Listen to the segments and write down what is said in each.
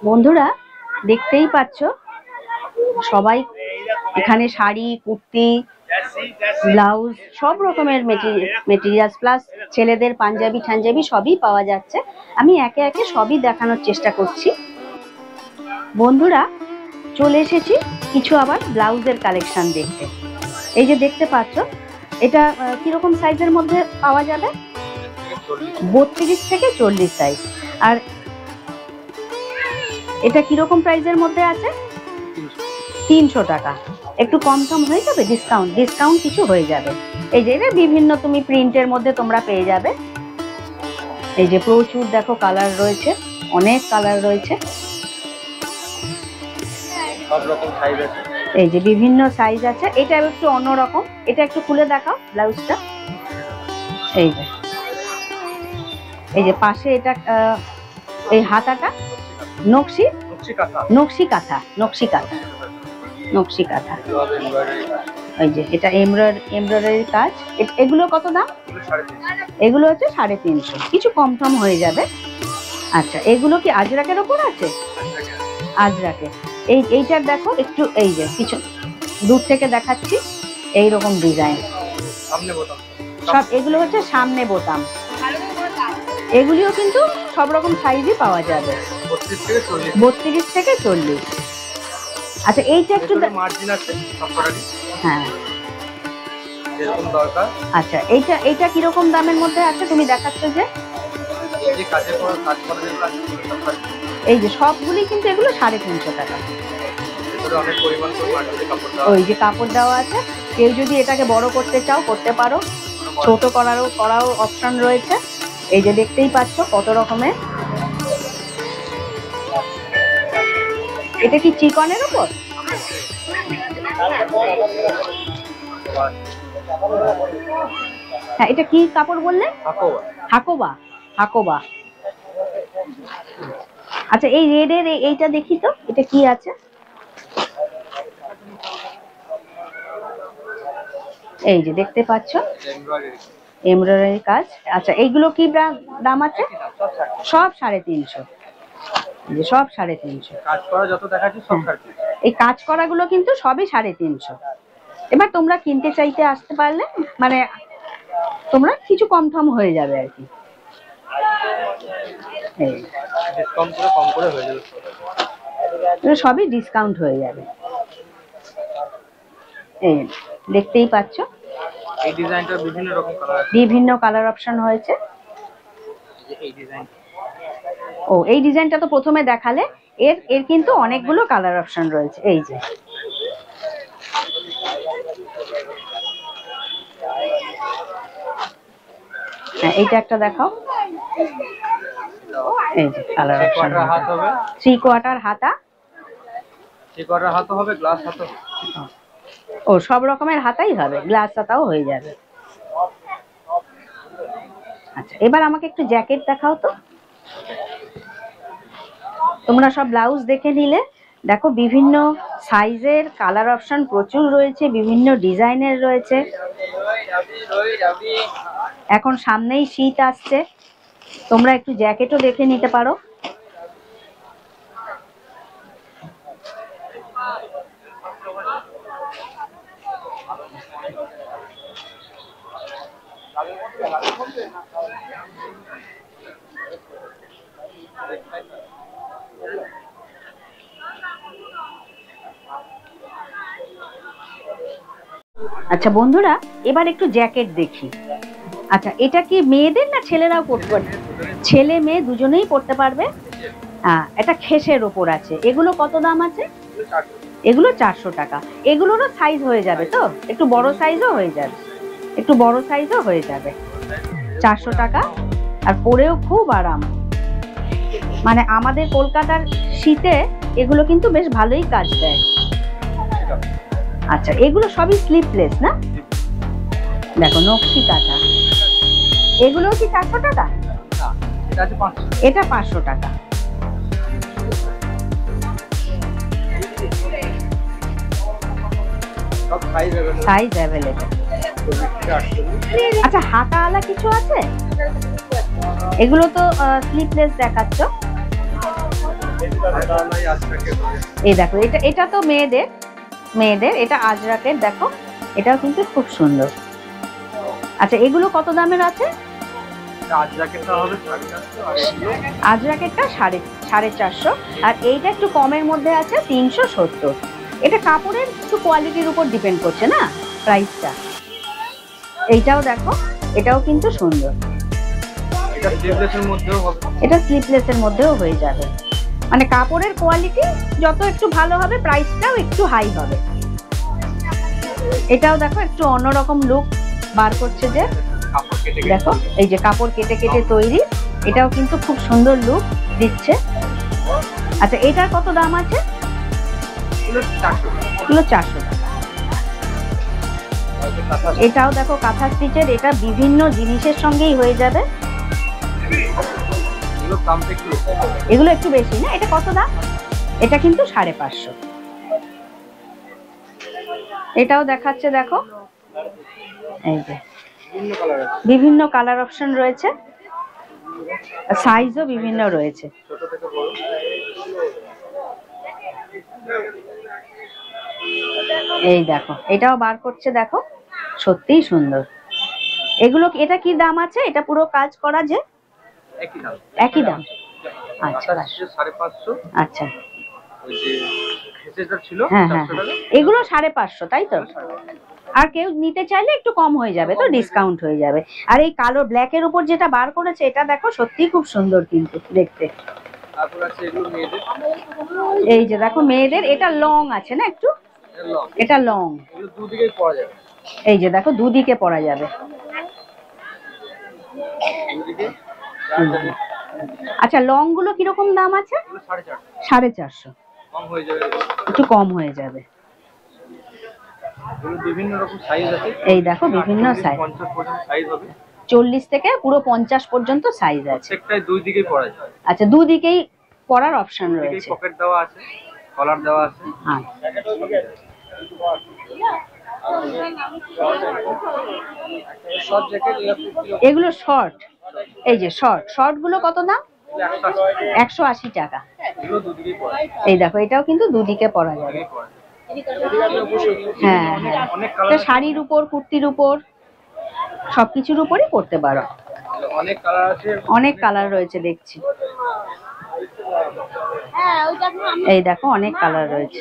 বন্ধুরা দেখতেই পাচ্ছ সবাই এখানে শাড়ি, কুর্তি, ব্লাউজ সব রকমের মেটেরিয়ালস প্লাস ছেলেদের পাঞ্জাবি ঠাঞ্জাবি সবই পাওয়া যাচ্ছে। আমি একে একে সবই দেখানোর চেষ্টা করছি। বন্ধুরা চলে এসেছি কিছু আবার ব্লাউজের কালেকশন দেখতে। এই যে দেখতে পাচ্ছ এটা কিরকম সাইজের মধ্যে পাওয়া যাবে? 32 থেকে 40 সাইজ। আর এটা কিরকম প্রাইসের মধ্যে আছে? 300 টাকা। একটু কম হয়ে যাবে, ডিসকাউন্ট কিছু হয়ে যাবে। এই যে এটা বিভিন্ন তুমি প্রিন্টের মধ্যে তোমরা পেয়ে যাবে। এই যে প্রচুর দেখো কালার রয়েছে, অনেক কালার রয়েছে, সব রকম সাইজ আছে। এই যে বিভিন্ন সাইজ আছে। এটা একটু অন্যরকম, এটা একটু খুলে দেখাও ব্লাউজটা। এই যে পাশে এটা এই হাতাটা নকশি কাঁথা। এই যে এটা এমব্রয়ডারি কাজ। এগুলো কত দাম? এগুলো হচ্ছে 350, কিছু কম হয়ে যাবে। আচ্ছা, এগুলো কি আজরাকের ওপর আছে? আজরাকে। এইটার দেখো একটু, এই যে কিছু দূর থেকে দেখাচ্ছি, এইরকম ডিজাইন সব। এগুলো হচ্ছে সামনে বোতাম। এগুলিও কিন্তু সব রকম সাইজই পাওয়া যাবে, 32 থেকে 40। আচ্ছা, এইটা একটু মার্জিন আছে সবকটারই। হ্যাঁ, যেরকম দরকার। আচ্ছা, এইটা কিরকম দামের মধ্যে আছে তুমি দেখাচ্ছ যে? এই যে কাজের পর কাজ করা যেগুলো আছে এই যে সবগুলি কিন্তু এগুলো 350 টাকা। অনেক পরিমাণ ওই যে কাপড় দেওয়া আছে। কেউ যদি এটাকে বড় করতে চাও করতে পারো, ছোট করাও অপশন রয়েছে। এই যে দেখতেই পাচ্ছ কত রকমের। এটা কি চিকনের উপর? হ্যাঁ, এটা কি কাপড় বললে? হাকোবা। আচ্ছা, এই রেডের এইটা দেখি তো, এটা কি আছে? এই যে দেখতে পাচ্ছ এমব্রয়ডারি কাজ। আচ্ছা, এইগুলো কি দাম আছে? সব 350। যে সব 350। কাজ করা যত দেখাচ্ছি সব 350। এই কাজ করাগুলো কিন্তু সবই 350। এবার তোমরা কিনতে চাইতে আসতে পারলে মানে তোমরা কিছু কম হয়ে যাবে আর কি। কম করে হয়ে যাবে, সবই ডিসকাউন্ট হয়ে যাবে। এই দেখতেই পাচ্ছ এই ডিজাইনটা বিভিন্ন রকম কালার আছে, বিভিন্ন কালার অপশন হয়েছে। এই ডিজাইন, এই ডিজাইনটা তো প্রথমে দেখালে। এর কিন্তু অনেকগুলো কালার অপশন রয়েছে। এই যে হ্যাঁ, এইটা একটা দেখাও। এই যে কালার অপশন। হাত হবে 3/4 হাতা, 3/4 হাত হবে, গ্লাস হাত হবে। সব রকমের হাতাই হবে, গ্লাস হাতাও হয়ে যাবে। আচ্ছা, এবার আমাকে একটু জ্যাকেট দেখাও তো। তোমরা সব ব্লাউজ দেখে নিলে, দেখো বিভিন্ন সাইজের কালার অপশন প্রচুর রয়েছে, বিভিন্ন ডিজাইনের রয়েছে। এখন সামনেই শীত আসছে, তোমরা একটু জ্যাকেটও দেখে নিতে পারো। আচ্ছা বন্ধুরা, এবার একটু জ্যাকেট দেখি। আচ্ছা, এটা কি মেয়েদের না ছেলেরাও পরতে পারবে? ছেলে মেয়ে দুজনেই পরতে পারবে। এটা খেসের ওপর আছে। এগুলো কত দাম আছে? এগুলো 400 টাকা। এগুলোরও সাইজ হয়ে যাবে তো, একটু বড় সাইজও হয়ে যাবে, 400 টাকা। আর পরেও খুব আরাম। মানে আমাদের কলকাতার শীতে এগুলো কিন্তু বেশ ভালোই কাজ দেয়। আচ্ছা, এগুলো সবই স্লিপলেস না? দেখো নকশি কাঁথা। এগুলো কি 400 টাকা? এটা 500 টাকা। Size available. আচ্ছা, হাতাওয়ালা কিছু আছে? এগুলো তো স্লিপলেস দেখাচ্ছ। এই দেখো, এটা তো মেয়েদের এটা আজরাকের, দেখো এটাও কিন্তু খুব সুন্দর। আচ্ছা, এগুলো কত দামের আছে? আজরাকেরটা 450, আর এইটা একটু কমের মধ্যে আছে 370। এটা কাপড়ের একটু কোয়ালিটির উপর ডিপেন্ড করছে না প্রাইসটা। এইটাও দেখো, এটাও কিন্তু সুন্দর। এটা স্লিভলেসের মধ্যেও হয়ে যাবে, মানে কাপড়ের কোয়ালিটি যত একটু ভালো হবে প্রাইসটাও একটু হাই হবে। এটাও দেখো একটু অন্যরকম লুক বার করছে যে, দেখো এই যে কাপড় কেটে কেটে তৈরি, এটাও কিন্তু খুব সুন্দর লুক দিচ্ছে। আচ্ছা, এটার কত দাম আছে? এগুলো 400 টাকা। এটাও দেখো কাঁথা স্টিচের, এটা বিভিন্ন জিনিসের সঙ্গেই হয়ে যাবে। এগুলো একটু বেশি না? এটা কত দাম? এটা কিন্তু 550। এটাও দেখাচ্ছে, দেখো এই যে বিভিন্ন কালার অপশন রয়েছে, সাইজও বিভিন্ন রয়েছে। এই দেখো, এটাও বার করছে, দেখো সত্যিই সুন্দর। এগুলো, এটা কি দাম আছে? এটা পুরো কাজ করা যে একই দাম? আচ্ছা, 550। আচ্ছা, হ্যাঁ হ্যাঁ, এগুলো 550, তাই তো? আর কেউ নিতে চাইলে একটু কম হয়ে যাবে, তো ডিসকাউন্ট হয়ে যাবে। আর এই কালো ব্ল্যাকের উপর যেটা বার করেছে, এটা দেখো সত্যিই খুব সুন্দর কিন্তু দেখতে। এই যে দেখো মেয়েদের, এটা লং আছে না একটু, এটা লং, এই যে দেখো দুদিকে পরা যাবে। আচ্ছা, লং গুলো কিরকম দাম আছে? 450, একটু কম হয়ে যাবে। বিভিন্ন রকম সাইজ আছে, এই দেখো বিভিন্ন সাইজ, 40 থেকে পুরো 50 পর্যন্ত সাইজ আছে। প্রত্যেকটাই দুই দিকে পরা যায়। আচ্ছা, দুদিকেই পরার অপশন রয়েছে, পকেট দেওয়া আছে, কলার দেওয়া আছে। এগুলো শর্ট, এই যে শর্ট গুলো কত দাম? 180 টাকা। এই দেখো, এটাও কিন্তু দুদিকে পরা যাবে। হ্যাঁ, এটা শাড়ির উপর, কুর্তির উপর, সবকিছুর উপরই পরতে পারো। অনেক কালার রয়েছে দেখছি। এই দেখো অনেক কালার রয়েছে,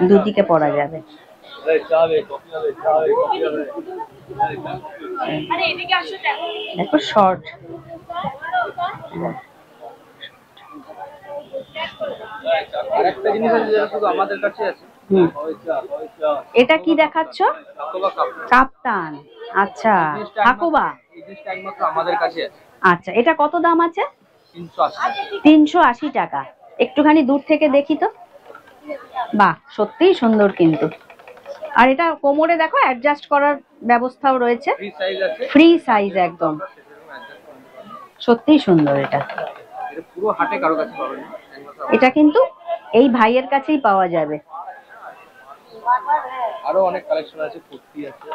দুদিকে পরা যাবে। দেখো শর্ট, আরেকটা জিনিস আছে যেটা শুধু আমাদের কাছে আছে। এটা কি দেখাচ্ছ? কাপ্তান। আচ্ছা, হাকোবা, এই জিনিসটা একমাত্র আমাদের কাছে আছে। আচ্ছা, এটা কত দাম আছে? 380। 380 টাকা। একটুখানি দূর থেকে দেখি তো। বাহ, সত্যিই সুন্দর কিন্তু। আর এটা কোমরে দেখো অ্যাডজাস্ট করার ব্যবস্থাও রয়েছে, ফ্রি সাইজ একদম, সত্যিই সুন্দর। এটা পুরো হাটে কারো কাছে পাবেন না, এটা কিন্তু এই ভাইয়ের কাছেই পাওয়া যাবে। আরো অনেক কালেকশন আছে, কুর্তি আছে।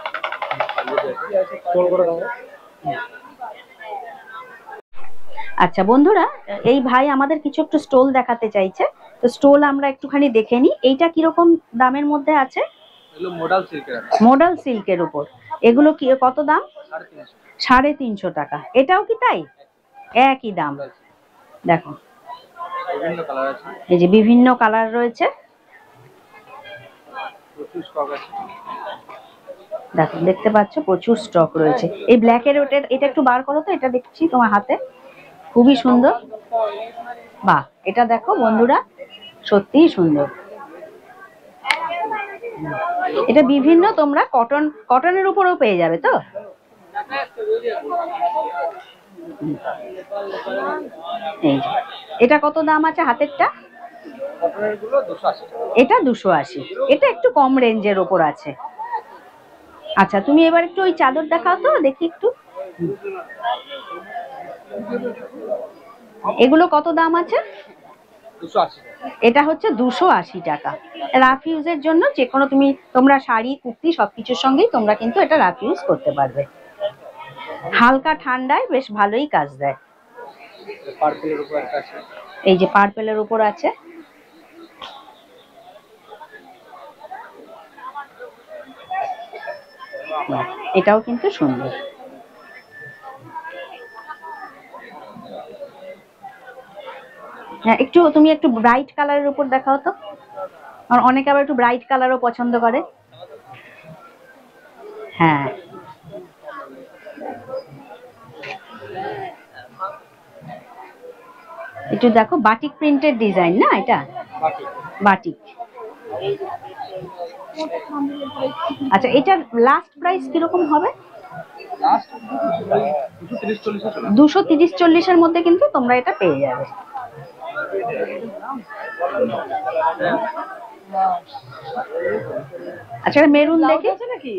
আচ্ছা বন্ধুরা, এই ভাই আমাদের কিছু একটু স্টোল দেখাতে চাইছে, তো স্টোল আমরা একটুখানি দেখে নিই। এইটা কিরকম দামের মধ্যে আছে? মডাল সিল্কের উপর। এগুলো কি কত দাম? 350 টাকা। এটাও কি তাই? একই দাম। দেখো এই যে বিভিন্ন কালার রয়েছে, দেখো দেখতে পাচ্ছ প্রচুর স্টক রয়েছে। এই ব্ল্যাকের এটা একটু বার করো তো, এটা দেখছি তোমার হাতে, খুবই সুন্দর। বাহ, এটা দেখো বন্ধুরা, সত্যিই সুন্দর। এটা বিভিন্ন, তোমরা কটনের উপরেও পেয়ে যাবে তো। এই যে এটা কত দাম আছে হাতেরটা? এটা 280। এটা একটু কম রেঞ্জের ওপর আছে। আচ্ছা, তুমি এবার একটু ওই চাদর দেখাও তো দেখি একটু। এগুলো কত দাম আছে? 280। এটা হচ্ছে 280 টাকা। রাফ ইউজের জন্য যে কোনো তোমরা শাড়ি, কুর্তি সবকিছুর সঙ্গেই তোমরা কিন্তু এটা রাফ ইউজ করতে পারবে। হালকা ঠান্ডায় বেশ ভালোই কাজ দেয়। পার্পলের উপর একটা আছে। এই যে পার্পেলের উপর আছে। এটাও কিন্তু সুন্দর। হ্যাঁ, তুমি একটু ব্রাইট কালারের উপর দেখাও তো। আর অনেকে আবার একটু ব্রাইট কালারও পছন্দ করে। হ্যাঁ, একটু দেখো, বাটিক প্রিন্টের ডিজাইন না এটা? বাটিক। আচ্ছা, এটার লাস্ট প্রাইস কিরকম হবে? 230-40-এর মধ্যে কিন্তু তোমরা এটা পেয়ে যাবে। আচ্ছা, মেরুন দেখে নাকি?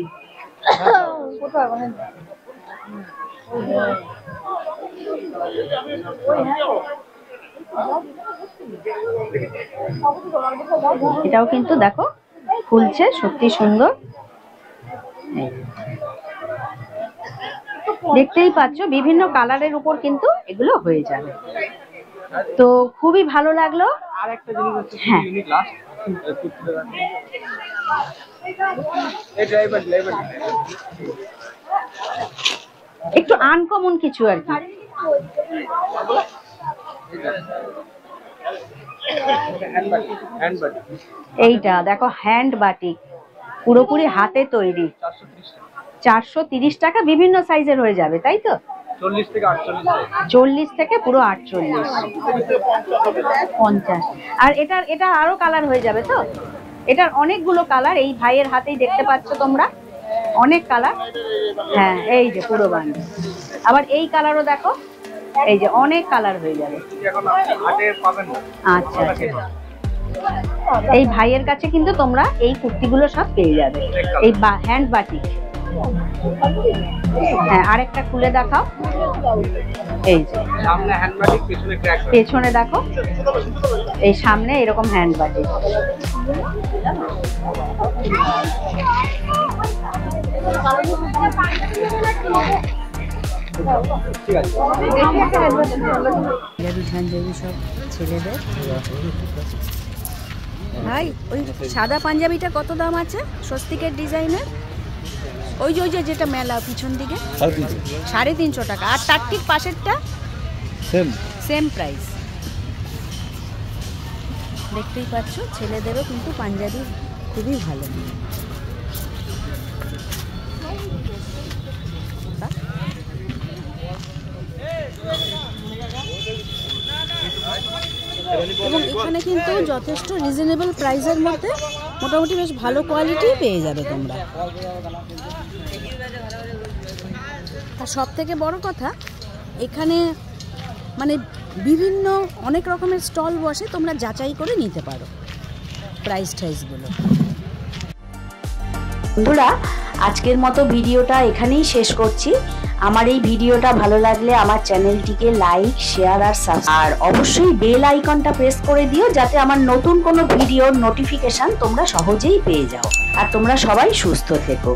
এটাও কিন্তু দেখো ফুলছে, সত্যি সুন্দর। দেখতেই পাচ্ছ বিভিন্ন কালারের উপর কিন্তু এগুলো হয়ে যাবে। তো খুবই ভালো লাগলো। আর একটা জিনিস হচ্ছে হ্যাঁ, ইউনিক লাস্ট এই ড্রাইভার একটু আনকমন কিছু আর কি। এইটা দেখো, হ্যান্ড বাটিক, পুরোপুরি হাতে তৈরি। 430 টাকা। বিভিন্ন সাইজের হয়ে যাবে, তাই তো? 40 থেকে পুরো 48, 50। আর এটা আরো কালার হয়ে যাবে তো? এটার অনেকগুলো কালার এই ভাইয়ের হাতেই দেখতে পাচ্ছ তোমরা, অনেক কালার। হ্যাঁ, এই যে পুরো বান্ডেল। আবার এই কালারও দেখো, এই যে অনেক কালার হয়ে যাবে। আচ্ছা আচ্ছা, এই ভাইয়ের কাছে কিন্তু তোমরা এই কুর্তিগুলো সব পেয়ে যাবে, এই হ্যান্ড বাটিক। হ্যাঁ, আরেকটা খুলে দেখাও। এই যে সামনে হ্যান্ড বাটিক, পেছনে ক্র্যাক, পেছনে দেখো এই সামনে এরকম হ্যান্ড বাটিক। ঠিক আছে। সব ছেলেদের ভাই, ওই সাদা পাঞ্জাবিটা কত দাম আছে স্বস্তিকের ডিজাইনের? ওই যে যেটা মেলা পিছন দিকে 350 টাকা। আর তার ঠিক পাশেরটা সেম প্রাইস। দেখতেই পাচ্ছ, ছেলেদেরও কিন্তু পাঞ্জাবি খুবই ভালো। এবং এখানে কিন্তু যথেষ্ট রিজনেবল প্রাইসের মধ্যে মোটামুটি বেশ ভালো কোয়ালিটি পেয়ে যাবে তোমরা। আর সব থেকে বড় কথা, এখানে মানে বিভিন্ন অনেক রকমের স্টল বসে, তোমরা যাচাই করে নিতে পারো প্রাইসগুলো। বন্ধুরা, আজকের মতো ভিডিওটা এখানেই শেষ করছি। আমার এই ভিডিওটা ভালো লাগলে আমার চ্যানেলটিকে লাইক, শেয়ার আর অবশ্যই বেল আইকনটা প্রেস করে দিও, যাতে আমার নতুন কোনো ভিডিওর নোটিফিকেশন তোমরা সহজেই পেয়ে যাও। আর তোমরা সবাই সুস্থ থেকো।